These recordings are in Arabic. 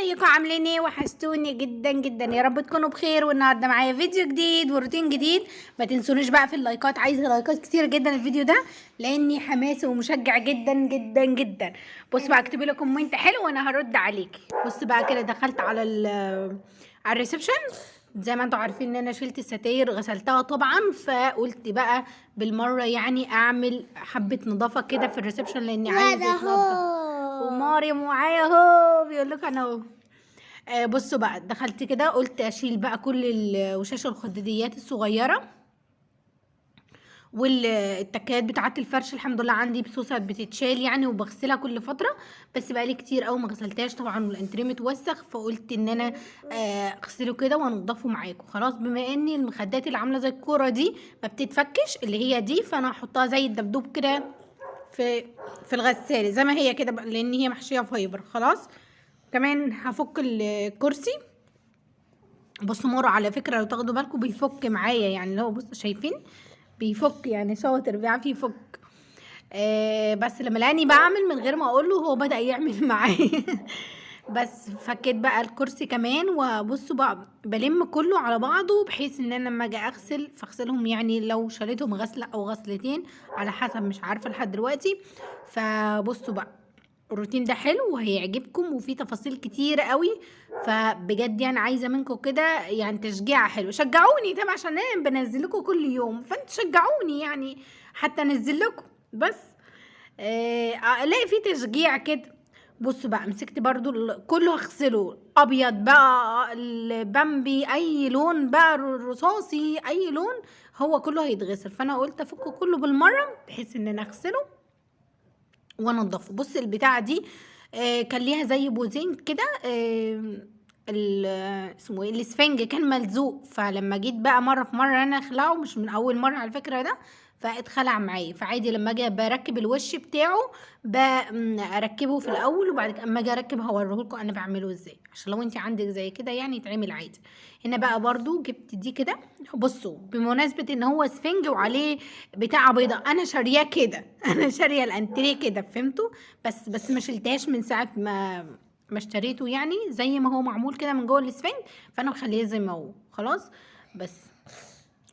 ازيكم عاملين ايه؟ وحشتوني جدا جدا، يا رب تكونوا بخير. والنهارده معايا فيديو جديد وروتين جديد. ما تنسونوش بقى في اللايكات، عايزه لايكات كتير جدا الفيديو ده لاني حماسي ومشجع جدا جدا جدا. بص بقى، اكتبي لي كومنت حلو وانا هرد عليكي. بص بقى كده، دخلت على الريسبشن. زي ما انتوا عارفين ان انا شلت الستاير غسلتها طبعا، فقلت بقى بالمره يعني اعمل حبه نظافه كده في الريسبشن لاني عايزه اتنضف. وماريم معايا اهو بيقول لك انا اهو. بصوا بقى، دخلت كده قلت اشيل بقى كل الوشاش الخداديات الصغيره والتكات بتاعه الفرش. الحمد لله عندي بسوسه بتتشال يعني وبغسلها كل فتره، بس بقالي كتير قوي ما غسلتهاش طبعا، والانتريه متوسخ، فقلت ان انا اغسله كده وانضفه معاكم. خلاص، بما ان المخدات اللي عامله زي الكوره دي ما بتتفكش اللي هي دي، فانا هحطها زي الدبدوب كده في الغساله زي ما هي كده بقى، لان هي محشيه فايبر. خلاص، كمان هفك الكرسي. بصوا مر على فكره لو تاخدوا بالكم بيفك معايا، يعني لو بصوا شايفين بيفك، يعني شاطر بيعرف يفك. بس لما لقاني بعمل من غير ما اقول له هو بدأ يعمل معايا. بس فكيت بقى الكرسي كمان. وبصوا بقى بلم كله على بعضه بحيث ان انا لما اجي اغسل فاغسلهم، يعني لو شالتهم غسله او غسلتين على حسب، مش عارفه لحد دلوقتي. فبصوا بقى، الروتين ده حلو وهيعجبكم وفيه تفاصيل كتير قوي. فبجد يعني عايزه منكم كده يعني تشجيع حلو. شجعوني طبعا عشان انا بنزل لكم كل يوم، فانتوا شجعوني يعني حتى انزل لكم. بس الاقي فيه تشجيع كده. بصوا بقى، مسكت برضو كله هغسله، ابيض بقى، البامبي، اي لون بقى، الرصاصي، اي لون، هو كله هيتغسل. فانا قلت افكه كله بالمره بحيث ان انا اغسله وانضفه. بص البتاعه دي كان ليها زي بوزين كده، اسمه ايه، الاسفنج كان ملزوق، فلما جيت بقى مره في مره انا اخلعه، مش من اول مره على فكره ده، فاتخلع معايا. فعادي لما اجي بركب الوش بتاعه اركبه في الاول، وبعد كده اما اجي اركب هوريهولكم انا بعمله ازاي، عشان لو انت عندك زي كده يعني يتعمل عادي. هنا بقى برضو جبت دي كده. بصوا، بمناسبه ان هو اسفنج وعليه بتاع بيضه، انا شارياه كده. انا شاريه الانتريه كده، فهمتوا؟ بس ما شلتهاش من ساعه ما اشتريته، يعني زي ما هو معمول كده من جوه الاسفنج، فانا مخليه زي ما هو. خلاص، بس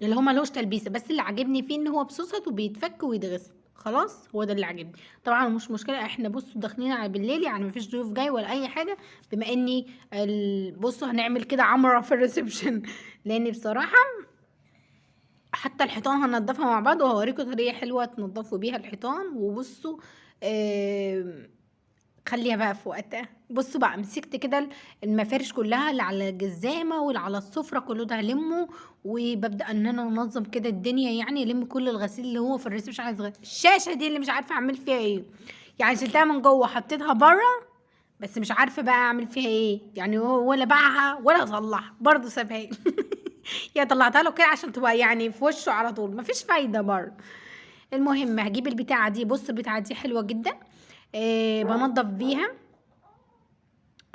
اللي هو ملوش تلبيسه، بس اللي عاجبني فيه ان هو بصوصت وبيتفك ويتغسل. خلاص، هو ده اللي عاجبني. طبعا مش مشكله، احنا بصوا داخلين على بالليل، يعني مفيش ضيوف جاي ولا اي حاجه، بما اني بصوا هنعمل كده عمره في الريسبشن. لان بصراحه حتى الحيطان هننضفها مع بعض، وهوريكم طريقه حلوه تنضفوا بيها الحيطان. وبصوا خليها بقى في وقتها. بصوا بقى، مسكت كده المفارش كلها اللي على الجزامه واللي على السفره، كله ده هلمه، وببدا ان انا انظم كده الدنيا، يعني الم كل الغسيل اللي هو في الريسبشن. عايز الشاشه دي اللي مش عارفه اعمل فيها ايه، يعني شلتها من جوه حطيتها بره، بس مش عارفه بقى اعمل فيها ايه، يعني ولا باعها ولا اصلحها، برضه سابها لي. يا طلعتها له كده عشان تبقى يعني في وشه على طول، مفيش فايده برضه. المهم هجيب البتاعه دي. بص البتاعه دي حلوه جدا، بنضف بيها.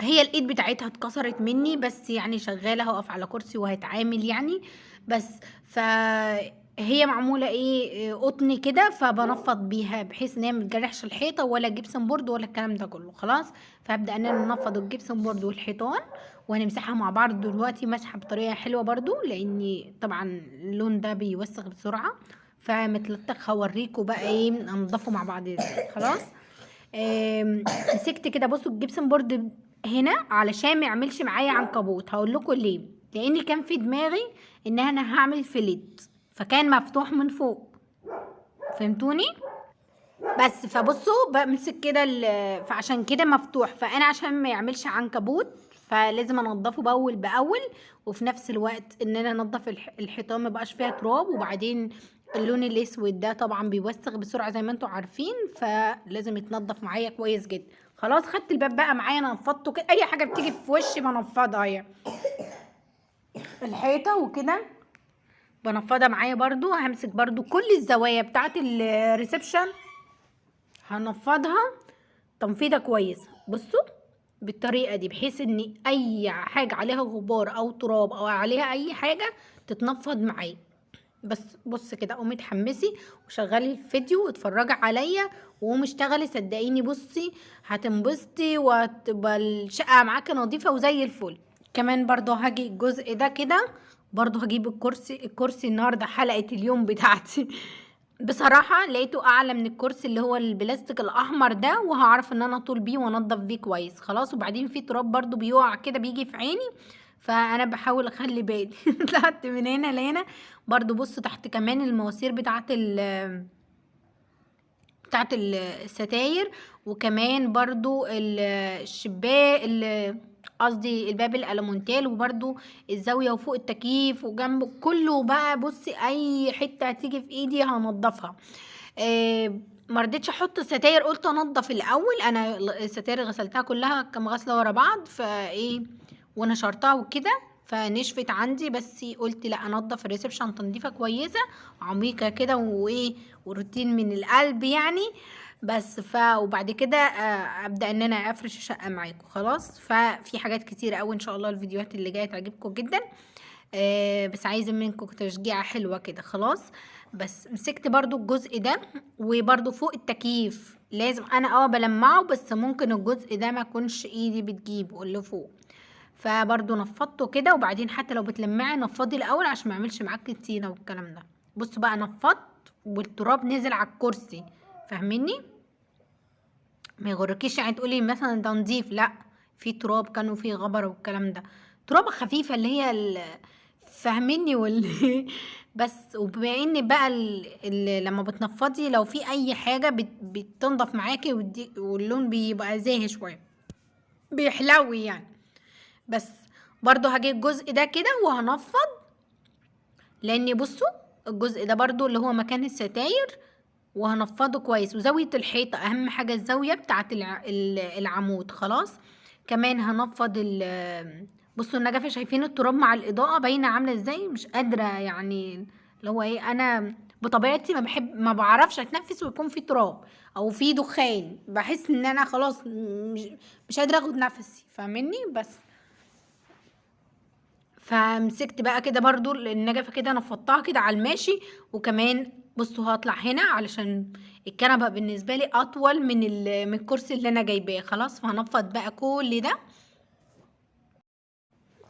هي الايد بتاعتها اتكسرت مني، بس يعني شغاله، هقف على كرسي وهتعامل يعني. بس فهي معموله ايه، قطن كده، فبنفض بيها بحيث ان هي متجرحش الحيطه ولا جبسن بورد ولا الكلام ده كله. خلاص، فهبدا ان انا ننفض الجبسن بورد والحيطان وهنمسحها مع بعض دلوقتي مسحه بطريقه حلوه برضو، لاني طبعا اللون ده بيوسخ بسرعه. فمتلتخ هوريكم بقى ايه ننضفه مع بعض ازاي. خلاص، مسكت كده. بصوا الجبسن بورد هنا علشان ما يعملش معايا عنكبوت، هقول لكم ليه. لان كان في دماغي ان انا هعمل فيليت، فكان مفتوح من فوق، فهمتوني؟ بس فبصوا بمسك كده فعشان كده مفتوح، فانا عشان ما يعملش عنكبوت فلازم انضفه باول باول، وفي نفس الوقت ان انا انضف الحيطان ما بقاش فيها تراب. وبعدين اللون الاسود ده طبعا بيوسخ بسرعه زي ما انتم عارفين، فلازم يتنضف معايا كويس جدا. خلاص، خدت الباب بقى معايا، انا نفضته كده، اي حاجه بتيجي في وشي بنفضها، يعني الحيطه وكده بنفضها معايا. برضو همسك برضو كل الزوايا بتاعت الريسبشن، هنفضها تنفيضه كويسه. بصوا بالطريقه دي، بحيث ان اي حاجه عليها غبار او تراب او عليها اي حاجه تتنفض معايا. بس بص كده، قومي اتحمسي وشغلي الفيديو واتفرجي عليا وقومي اشتغلي، صدقيني بصي هتنبسطي وهتبقى الشقه معاكي نظيفه وزي الفل. كمان برضو هاجي الجزء ده كده، برضو هجيب الكرسي النهارده حلقه اليوم بتاعتي. بصراحه لقيته اعلى من الكرسي اللي هو البلاستيك الاحمر ده، وهعرف ان انا اطول بيه وانضف بيه كويس خلاص. وبعدين في تراب برضو بيقع كده بيجي في عيني، فانا بحاول اخلي بالي. طلعت من هنا لهنا. برضو بص تحت كمان المواسير بتاعت الستاير، وكمان برضو الشباك قصدي الباب الالومنتال، وبرضو الزاويه وفوق التكييف وجنب كله بقى. بصي اي حته هتيجي في ايدي هنضفها. مرضتش احط ستاير، قلت انضف الاول. انا الستاير غسلتها كلها كام غسله ورا بعض فايه ونشرتها وكده فنشفت عندي، بس قلت لا انضف الريسبشن تنظيفه كويسه عميقه كده وايه وروتين من القلب يعني. بس وبعد كده ابدا ان انا افرش الشقه معاكم خلاص. ففي حاجات كتيره قوي ان شاء الله الفيديوهات اللي جايه تعجبكم جدا. بس عايزه منكم تشجيعه حلوه كده خلاص. بس مسكت برضو الجزء ده، وبرضو فوق التكييف لازم انا بلمعه، بس ممكن الجزء ده ما اكونش ايدي بتجيبه اللي فوق، فبرضو نفضته كده. وبعدين حتى لو بتلمعي نفضي الاول عشان ما يعملش معاكي طينه والكلام ده. بصوا بقى نفضت والتراب نزل على الكرسي، فاهميني؟ ما يغركيش يعني تقولي مثلا ده نضيف، لا في تراب كانوا فيه غبر والكلام ده. ترابه خفيفه اللي هي فاهميني بس. وبما ان بقى لما بتنفضي لو في اي حاجه بتنضف معاكي واللون بيبقى زاهي شويه بيحلوي يعني. بس برضو هجيب الجزء ده كده وهنفض، لان بصوا الجزء ده برضو اللي هو مكان الستاير وهنفضه كويس. وزاوية الحيطة اهم حاجة الزاوية بتاعت العمود خلاص. كمان هنفض بصوا النجفة، شايفين التراب مع الاضاءة باينة عاملة ازاي؟ مش قادرة يعني اللي هو ايه، انا بطبيعتي ما بعرفش اتنفس ويكون في تراب او في دخان، بحس ان انا خلاص مش قادرة اخد نفسي، فاهمني؟ بس فمسكت بقى كده برضو النجفة كده نفضتها كده على الماشي. وكمان بصوا هطلع هنا علشان الكنبة بالنسبة لي اطول من الكرسي اللي انا جايباه خلاص. فهنفض بقى كل ده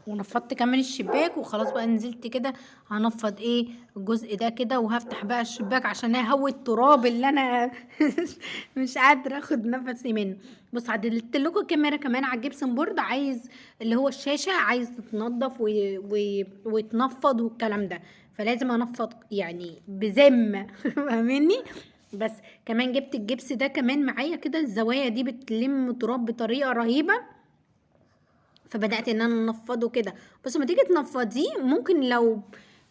ونفضت كمان الشباك وخلاص بقى نزلت كده. هنفض الجزء ده كده وهفتح بقى الشباك عشان اهوي التراب اللي انا مش قادره اخد نفسي منه. بص عدلت لكم الكاميرا كمان على الجبسن بورد، عايز اللي هو الشاشه عايز تتنضف ويتنفض والكلام ده، فلازم انفض يعني بذمه. فاهمني؟ بس كمان جبت الجبس ده كمان معايا كده، الزوايا دي بتلم تراب بطريقه رهيبه، فبدأت ان انا انفضه كده. بس ما تيجي تنفضيه ممكن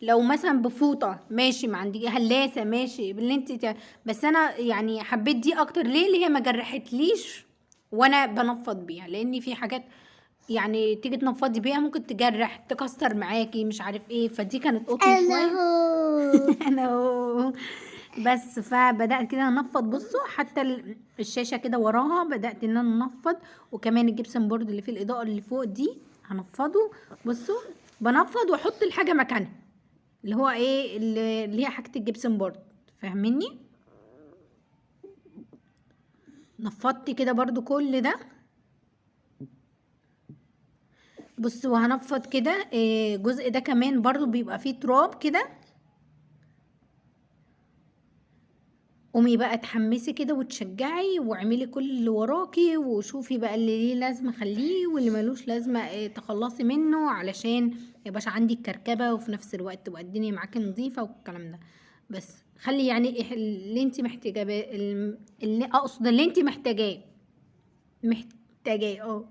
لو مثلا بفوطه ماشي، ما عندي هلاسه ماشي باللي بس انا يعني حبيت دي اكتر ليه، اللي هي ما جرحتليش وانا بنفض بيها، لان في حاجات يعني تيجي تنفضي بيها ممكن تجرح تكسر معاكي مش عارف ايه، فدي كانت قطن شويه. انا هو بس فبدأت كده انفض. بصوا حتى الشاشة كده وراها بدأت ان انا انفض، وكمان الجبسن بورد اللي فيه الاضاءة اللي فوق دي هنفضه. بصوا بنفض واحط الحاجة مكانها اللي هو اللي هي حاجة الجبسن بورد، فاهميني؟ نفضت كده برضو كل ده. بصوا وهنفض كده الجزء ده كمان برضو بيبقى فيه تراب كده. قومي بقى اتحمسي كده وتشجعي واعملي كل اللي وراكي، وشوفي بقى اللي ليه لازمه خليه واللي ملوش لازمه تخلصي منه، علشان ميبقاش عندي الكركبه وفي نفس الوقت تبقى الدنيا معاكي نظيفه والكلام ده. بس خلي يعني اللي انت محتاجاه اللي اقصد اللي انت محتاجاه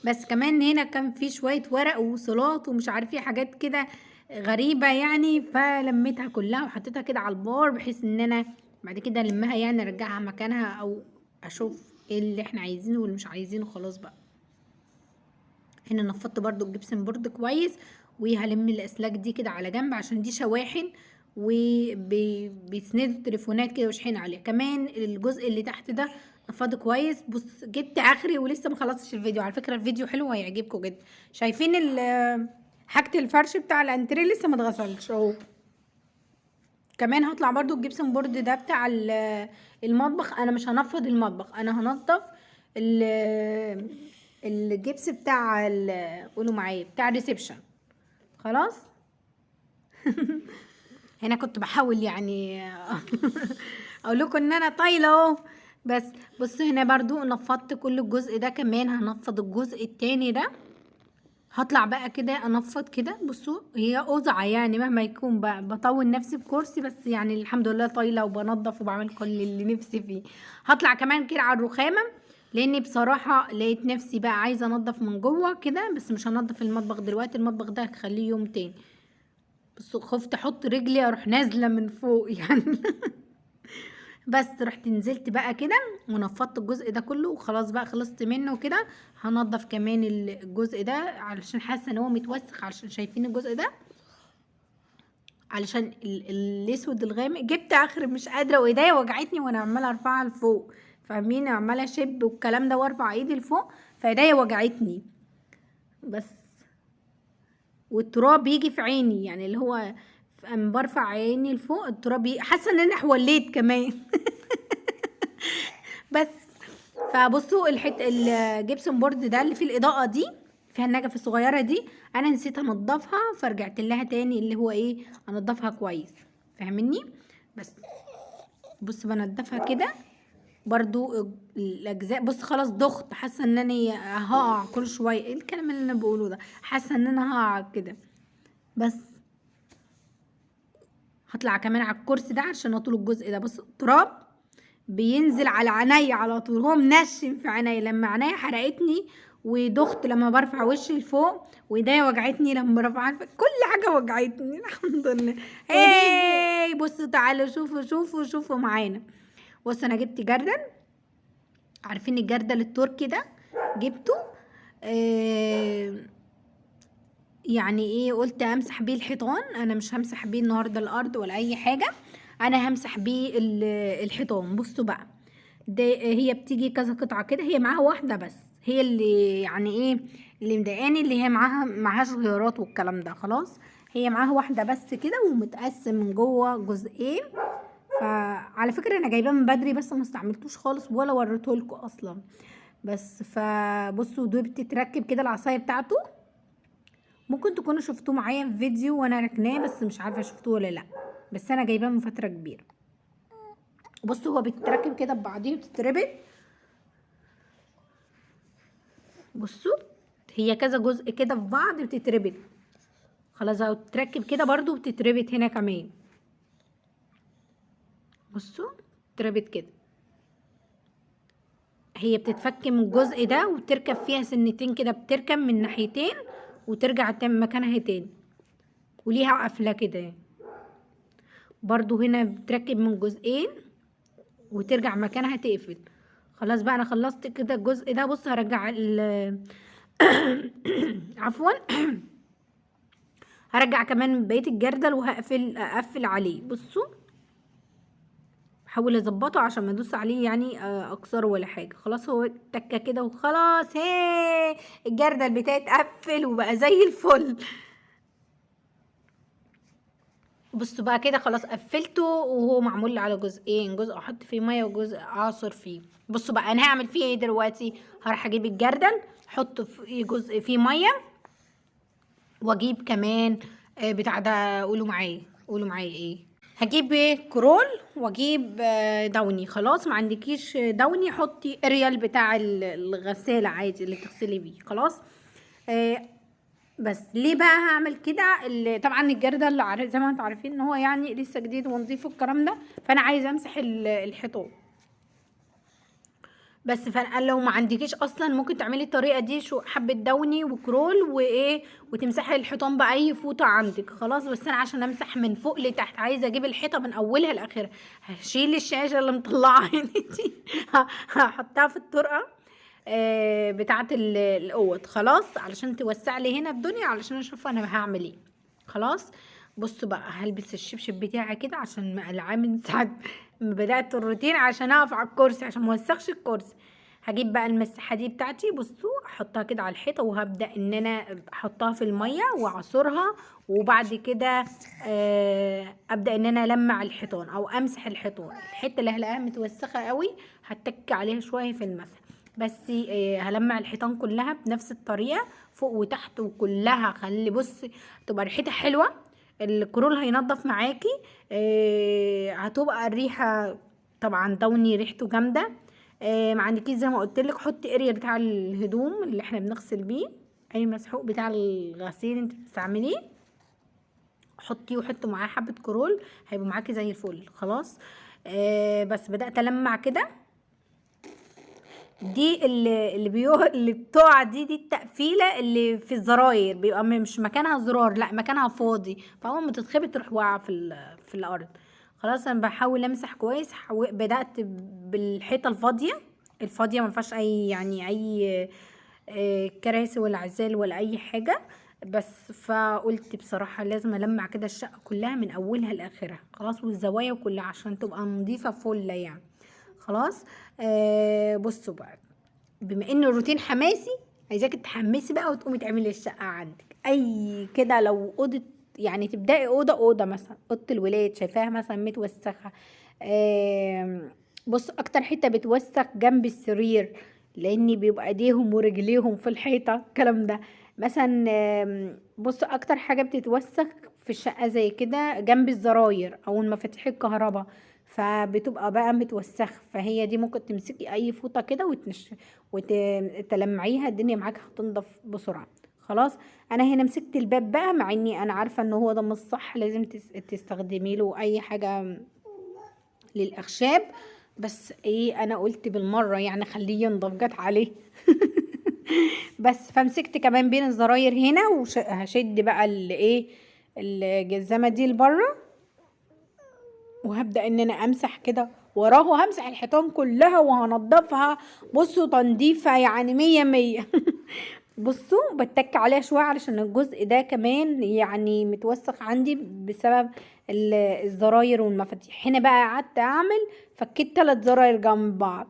بس كمان هنا كان في شوية ورق ووصلات ومش عارفة حاجات كده غريبة يعني، فلميتها كلها وحطيتها كده على البار بحيث ان انا بعد كده المها يعني ارجعها مكانها، او اشوف ايه اللي احنا عايزينه واللي مش عايزينه خلاص بقى. هنا نفضت برضو الجبسن بورد كويس، وهلم الاسلاك دي كده على جنب عشان دي شواحن وبيسندوا التليفونات كده وشحن عليها. كمان الجزء اللي تحت ده نفضه كويس. بص جبت اخري ولسه ما خلصتش الفيديو، على فكره الفيديو حلو وهيعجبكم جدا. شايفين حاجه الفرش بتاع الانتريه لسه ما اتغسلش اهو. كمان هطلع برضو الجبسن بورد ده بتاع المطبخ. انا مش هنفض المطبخ، انا هنضف الجبس بتاع قولوا معايا بتاع الريسبشن. خلاص. هنا كنت بحاول يعني اقول لكم ان انا طايله اهو. بس بصوا هنا برضو نفضت كل الجزء ده، كمان هنفض الجزء التاني ده. هطلع بقى كده انفض كده. بصوا هي قزعه يعني مهما يكون بقى بطول نفسي بكرسي، بس يعني الحمد لله طايله وبنضف وبعمل كل اللي نفسي فيه. هطلع كمان كده على الرخامه، لاني بصراحه لقيت نفسي بقى عايزه انضف من جوه كده، بس مش هنضف المطبخ دلوقتي، المطبخ ده هخليه يوم تاني. بصوا خفت احط رجلي اروح نازله من فوق يعني. بس رحت نزلت بقى كده ونفضت الجزء ده كله وخلاص بقى خلصت منه كده. هنضف كمان الجزء ده علشان حاسه ان هو متوسخ، علشان شايفين الجزء ده علشان الاسود الغامق. جبت اخر مش قادره وايديا وجعتني وانا عماله ارفعها لفوق، فاهمين؟ عماله اشب والكلام ده وارفع ايدي لفوق فايديا وجعتني. بس والتراب بيجي في عيني يعني اللي هو اما برفع عيني لفوق التراب حاسه ان انا حوليت كمان. بس فبصوا الجبسون بورد ده اللي فيه الاضاءه دي فيها النجف الصغيره دي، انا نسيت انضفها فرجعت لها تاني اللي هو ايه انضفها كويس، فاهمني؟ بس بص بنضفها كده برضو الاجزاء. بص خلاص ضغط، حاسه ان انا هقع كل شويه. ايه الكلام اللي انا بقوله ده؟ حاسه ان انا هقع كده. بس هطلع كمان على الكرسي ده عشان اطول الجزء ده. بص التراب بينزل على عيني على طول، هو منشن في عيني. لما عيني حرقتني ودخت لما برفع وشي لفوق، وايديا وجعتني لما برفع كل حاجه وجعتني. الحمد لله. هاي بصوا تعالوا شوفوا معانا. بص انا جبت جردل، عارفين الجردل التركي ده؟ جبته يعني ايه قلت امسح بيه الحيطان. انا مش همسح بيه النهارده الارض ولا اي حاجه، انا همسح بيه الحيطان. بصوا بقى ده هي بتيجي كذا قطعه كده، هي معاها واحده بس هي اللي يعني ايه اللي مضايقاني، اللي هي معهاش غيارات والكلام ده. خلاص هي معاها واحده بس كده ومتقسم من جوه جزئين. فعلى فكره انا جايباه من بدري بس ما استعملتوش خالص ولا وريته لكم اصلا. بس فبصوا دول بتتركب كده العصايه بتاعته. ممكن تكونوا شفتوه معايا في فيديو وانا ركناه بس مش عارفه شفتوه ولا لا، بس انا جايباه من فتره كبيره. بصوا هو بيتركب كده ببعضيه وبتتربط. بصوا هي كذا جزء كده في بعض بتتربط. خلاص اهو بتتركب كده برضو بتتربط هنا كمان. بصوا بتتربط كده، هي بتتفك من الجزء ده وتركب فيها سنتين كده، بتركب من ناحيتين وترجع مكانها تاني وليها قفله كده يعني. برضو هنا بتركب من جزئين وترجع مكانها تقفل. خلاص بقى انا خلصت كده الجزء ده. بص هرجع عفوا هرجع كمان بقيه الجردل اقفل عليه. بصوا بحاول اظبطه عشان ما ادوس عليه يعني اكسره ولا حاجه. خلاص هو تكه كده وخلاص. هي الجردل بتاعي اتقفل وبقى زي الفل. بصوا بقى كده خلاص قفلته وهو معمول على جزئين، جزء احط فيه ميه وجزء اعصر فيه. بصوا بقى انا هعمل فيه ايه دلوقتي. هروح اجيب الجردل احط فيه جزء فيه ميه، واجيب كمان بتاع ده قولوا معايا ايه، هجيب كرول واجيب دوني. خلاص ما عندكيش دوني حطي اريال بتاع الغساله عادي اللي تغسلي بيه. خلاص بس ليه بقى هعمل كده؟ طبعا الجردل اللي زي ما انتم عارفين ان هو يعني لسه جديد ونضيف الكلام ده، فانا عايزه امسح الحيطان بس. لو ما عندكيش اصلا ممكن تعملي الطريقه دي، شو حبه دوني وكرول وايه وتمسحي الحيطان باي فوطه عندك. خلاص بس انا عشان امسح من فوق لتحت عايزه اجيب الحيطه من اولها لاخرها. هشيل الشاشه اللي مطلعه عيني دي هحطها في الطرقه بتاعه الاوض. خلاص علشان توسع لي هنا الدنيا علشان اشوف انا هعمل ايه. خلاص بصوا بقى هلبس الشبشب بتاعي كده عشان مقلعاه من ساعه ما بدات الروتين عشان اقف على الكرسي عشان ما اوسخش الكرسي. هجيب بقى المساحه دي بتاعتي، بصوا احطها كده على الحيطه، وهبدا ان انا احطها في الميه واعصرها، وبعد كده ابدا ان انا المع الحيطان او امسح الحيطان. الحته اللي هلاقيها متوسخه قوي هتك عليها شويه في المسح، بس هلمع الحيطان كلها بنفس الطريقه فوق وتحت وكلها. خلي بصي تبقى ريحتها حلوه، الكرول هينضف معاكي. هتبقى الريحه طبعا دوني ريحته جامده. ما عندكيش زي ما قلت لك، حطي اريا بتاع الهدوم اللي احنا بنغسل بيه، اي مسحوق بتاع الغسيل انت بتستعمليه حطيه، وحطي معاه حبه كرول هيبقوا معاكي زي الفل. خلاص بس بدات المع كده. دي اللي بتقع دي التقفيله اللي في الزراير، بيبقى مش مكانها زرار، لا مكانها فاضي، فاول ما تتخبط تروح واقعه في الارض. خلاص انا بحاول امسح كويس. بدات بالحيطه الفاضيه ما فيهاش اي يعني اي كراسي ولا عزال ولا اي حاجه. بس فقلت بصراحه لازم المع كده الشقه كلها من اولها لاخرها، خلاص، والزوايا كلها عشان تبقى نظيفه فله يعني. خلاص بصوا بقى، بما ان الروتين حماسي، عايزاك تحمسي بقى وتقومي تعملي الشقه عندك اي كده. لو اوضه يعني تبداي اوضه مثلا اوضه الولاد شايفاها مثلا متوسخه، بص اكتر حته بتوسخ جنب السرير، لان بيبقى ايديهم ورجليهم في الحيطه الكلام ده مثلا. بص اكتر حاجه بتتوسخ في الشقه زي كده جنب الزراير او المفاتيح الكهرباء، فبتبقى بقى متوسخه. فهي دي ممكن تمسكي اي فوطه كده وتلمعيها، الدنيا معاك هتنضف بسرعه. خلاص انا هنا مسكت الباب بقى، مع اني انا عارفه ان هو ده مش صح، لازم تستخدمي له اي حاجه للاخشاب، بس ايه انا قلت بالمره يعني خليه ينضف، جت عليه. بس فمسكت كمان بين الزراير هنا، وهشد بقى الايه الجزمه دي لبره، وهبدأ ان انا امسح كده وراه، وهمسح الحيطان كلها وهنضفها. بصوا تنظيفة يعني 100. بصوا بتك عليها شوية علشان الجزء ده كمان يعني متوسخ عندي بسبب الزراير والمفاتيح. هنا بقى قعدت اعمل، فكيت 3 زراير جنب بعض،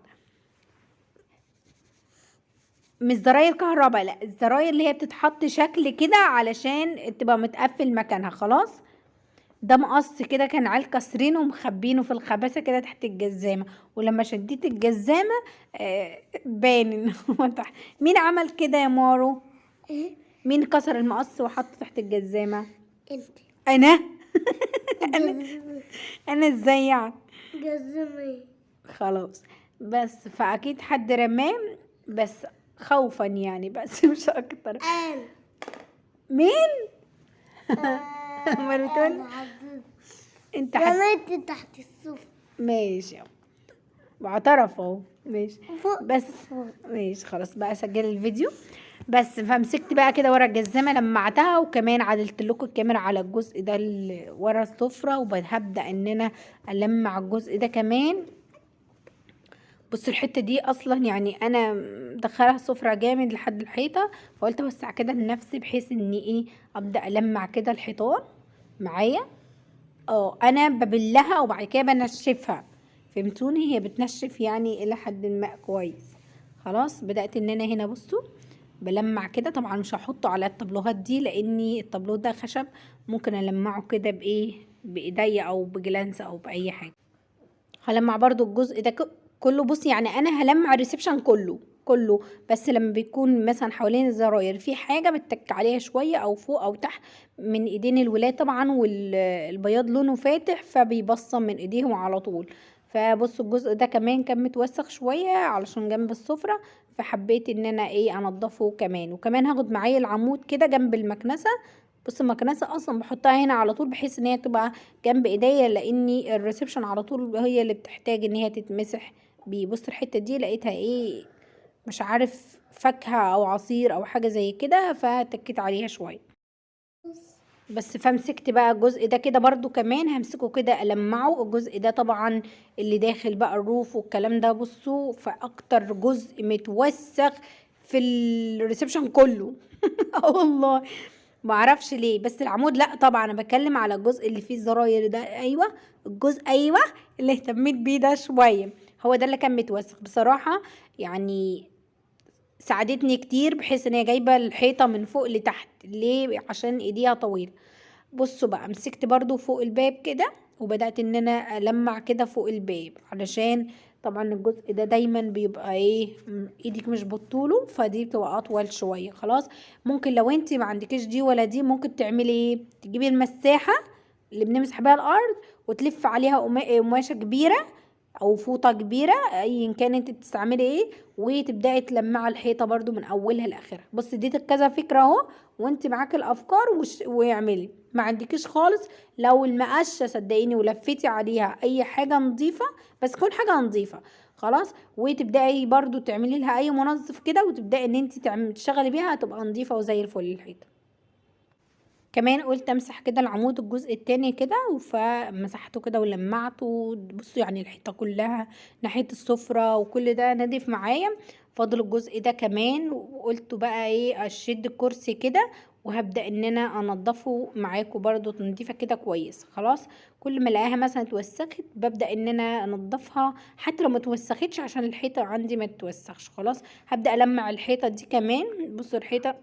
مش زراير كهرباء، لا الزراير اللي هي بتتحط شكل كده علشان تبقى متقفل مكانها. خلاص ده مقص كده كان عيال كسرينه ومخبينه في الخباسه كده تحت الجزامه، ولما شديت الجزامه بان ان هو تحت. مين عمل كده يا مارو؟ مين كسر المقص وحطه تحت الجزامه؟ انت. انا. انا ازاي يعني؟ جزمة. خلاص بس فاكيد حد رماه، بس خوفا يعني، بس مش اكتر. انا. مين؟ امال بتقول انت رميت تحت السفرة. ماشي واعترف اهو، ماشي فوق بس فوق. ماشي خلاص بقى سجل الفيديو. بس فمسكت بقى كده ورا الجزامه لمعتها، وكمان عدلت لكم الكاميرا على الجزء ده اللي ورا السفره، وهبدا ان انا المع الجزء ده كمان. بصوا الحته دي اصلا يعني انا مدخلها السفره جامد لحد الحيطه، فقلت اوسع كده لنفسي بحيث ان ايه ابدا المع كده الحيطان معايا. انا ببلها وبعد كده بنشفها، فهمتوني؟ هي بتنشف يعني الى حد ما كويس. خلاص بدأت ان انا هنا بصوا بلمع كده. طبعا مش هحطه على الطبلوهات دي لاني الطبلو ده خشب، ممكن المعه كده بايديا او بجلانس او باي حاجه. هلمع برضو الجزء ده كله. بصي يعني انا هلمع الريسبشن كله، بس لما بيكون مثلا حوالين الزراير في حاجه بتك عليها شويه او فوق او تحت من ايدين الولاد طبعا، والبياض لونه فاتح فبيبصم من ايديهم على طول. فبصوا الجزء ده كمان كان متوسخ شويه علشان جنب السفره، فحبيت ان انا انضفه كمان. وكمان هاخد معايا العمود كده جنب المكنسه. بص المكنسه اصلا بحطها هنا على طول بحيث ان هي تبقى جنب ايديا، لاني الريسبشن على طول هي اللي بتحتاج ان هي تتمسح بيه. بص الحته دي لقيتها مش عارف فاكهه او عصير او حاجه زي كده، فتكيت عليها شويه. بس فمسكت بقى الجزء ده كده برضو كمان همسكه كده المعه. الجزء ده طبعا اللي داخل بقى الروف والكلام ده. بصوا فاكتر جزء متوسخ في الريسبشن كله. والله ما اعرفش ليه، بس العمود لا طبعا انا بتكلم على الجزء اللي فيه الزراير ده. ايوه الجزء اللي اهتميت بيه ده شويه. هو ده اللي كان متوسخ بصراحة. يعني ساعدتني كتير بحيث ان هي جايبة الحيطة من فوق لتحت. ليه؟ عشان ايديها طويلة. بصوا بقى، مسكت برضو فوق الباب كده وبدأت ان انا المع كده فوق الباب، علشان طبعا الجزء ده دايما بيبقى ايه، ايدك مش بطوله، فدي بتبقى اطول شوية. خلاص، ممكن لو انت ما عندكيش دي ولا دي، ممكن تعملي ايه، تجيبي المساحة اللي بنمسح بيها الارض وتلف عليها قماشة كبيرة او فوطة كبيرة، ايا كان انت بتستعملي ايه، وتبداي تلمعي الحيطة برضو من اولها لاخرها. بص اديتك كذا فكرة اهو، وانت معاك الافكار واعملي. ما عندكيش خالص، لو المقشه صدقيني ولفتي عليها اي حاجه نظيفه، بس تكون حاجه نظيفه خلاص، وتبداي برضو تعملي لها اي منظف كده، وتبداي ان انت تشتغلي بيها، هتبقى نظيفه وزي الفل الحيطه. كمان قلت امسح كده العمود الجزء التاني كده، فمسحته كده ولمعته. بصوا يعني الحيطه كلها ناحيه السفره وكل ده نضيف معايا. فاضل الجزء ده كمان، وقلت بقى ايه، اشد الكرسي كده وهبدا ان انا انضفه معاكم برضو تنظيفه كده كويس. خلاص، كل ما الاقيها مثلا اتوسخت ببدا ان انا انضفها، حتى لو ما اتوسختش عشان الحيطه عندي ما تتوسخش. خلاص، هبدا المع الحيطه دي كمان. بصوا الحيطه،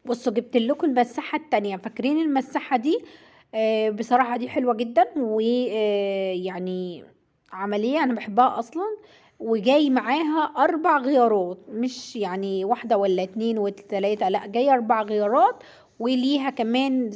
بصوا جبت لكم المساحة التانية، فاكرين المساحة دي؟ بصراحة دي حلوة جدا، ويعني عملية انا بحبها اصلا. وجاي معاها 4 غيارات، مش يعني واحدة ولا 2 ولا 3، لا جاي 4 غيارات. وليها كمان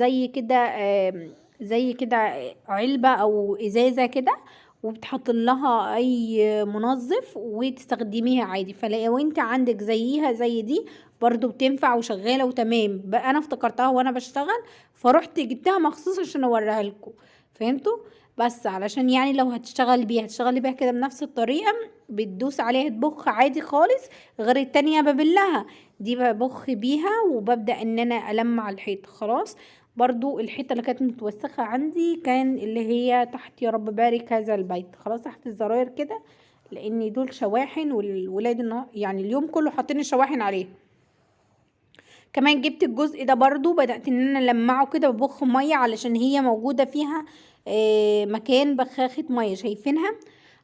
زي كده علبة او ازازة كده، وبتحط لها اي منظف وتستخدميها عادي. فلو انت عندك زيها زي دي برضو بتنفع وشغاله وتمام. بقى انا افتكرتها وانا بشتغل، فرحت جبتها مخصوص عشان اوريها لكم. فهمتوا؟ بس علشان يعني لو هتشتغلي بيها كده بنفس الطريقه، بتدوس عليها تبخ عادي خالص، غير التانية ببلها. دي ببخ بيها وببدأ ان انا المع الحيط. خلاص، برضو الحيطه اللي كانت متوسخه عندي كان اللي هي تحت، يا رب بارك هذا البيت، خلاص تحت الزراير كده، لان دول شواحن والولاد يعني اليوم كله حاطين الشواحن عليه. كمان جبت الجزء ده برضو، بدأت ان انا لمعه كده ببخ مية، علشان هي موجودة فيها مكان بخاخة مية، شايفينها؟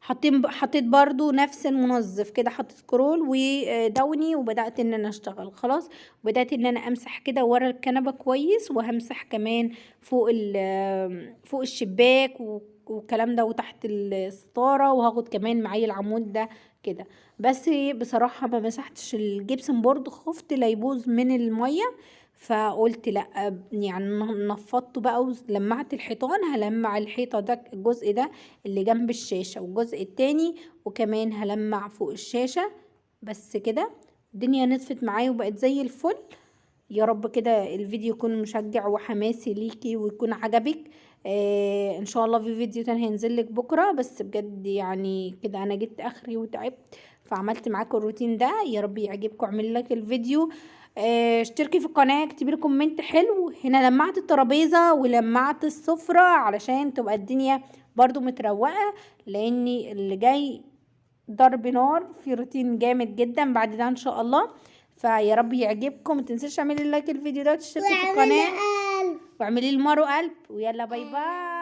حطيت برضو نفس المنظف كده، حطيت كرول ودوني، وبدأت ان انا اشتغل. خلاص، بدأت ان انا امسح كده ورا الكنبة كويس، وهمسح كمان فوق الشباك والكلام ده، وتحت الستارة، وهاخد كمان معايا العمود ده كده. بس بصراحة ما مسحتش الجبسن بورد، خفت لا يبوظ من المية، فقلت لا، يعني نفضته بقى ولمعت الحيطان. هلمع الحيطة ده، الجزء ده اللي جنب الشاشة، والجزء التاني، وكمان هلمع فوق الشاشة. بس كده الدنيا نطفت معايا وبقت زي الفل. يا رب كده الفيديو يكون مشجع وحماسي ليكي ويكون عجبك. ان شاء الله في فيديو تاني هينزل لك بكره. بس بجد يعني كده انا جبت اخري وتعبت، فعملت معاكم الروتين ده. يا رب يعجبكم، اعمل لك الفيديو، اشتركي في القناه، اكتبي لي كومنت حلو. هنا لمعت الترابيزه ولمعت السفره علشان تبقى الدنيا برضو متروقه، لان اللي جاي ضرب نار في روتين جامد جدا بعد ده ان شاء الله. فيا رب يعجبكم، متنسيش تعملي لايك الفيديو ده وتشتركي في القناه قلب. واعملي لمارو قلب، ويلا باي باي.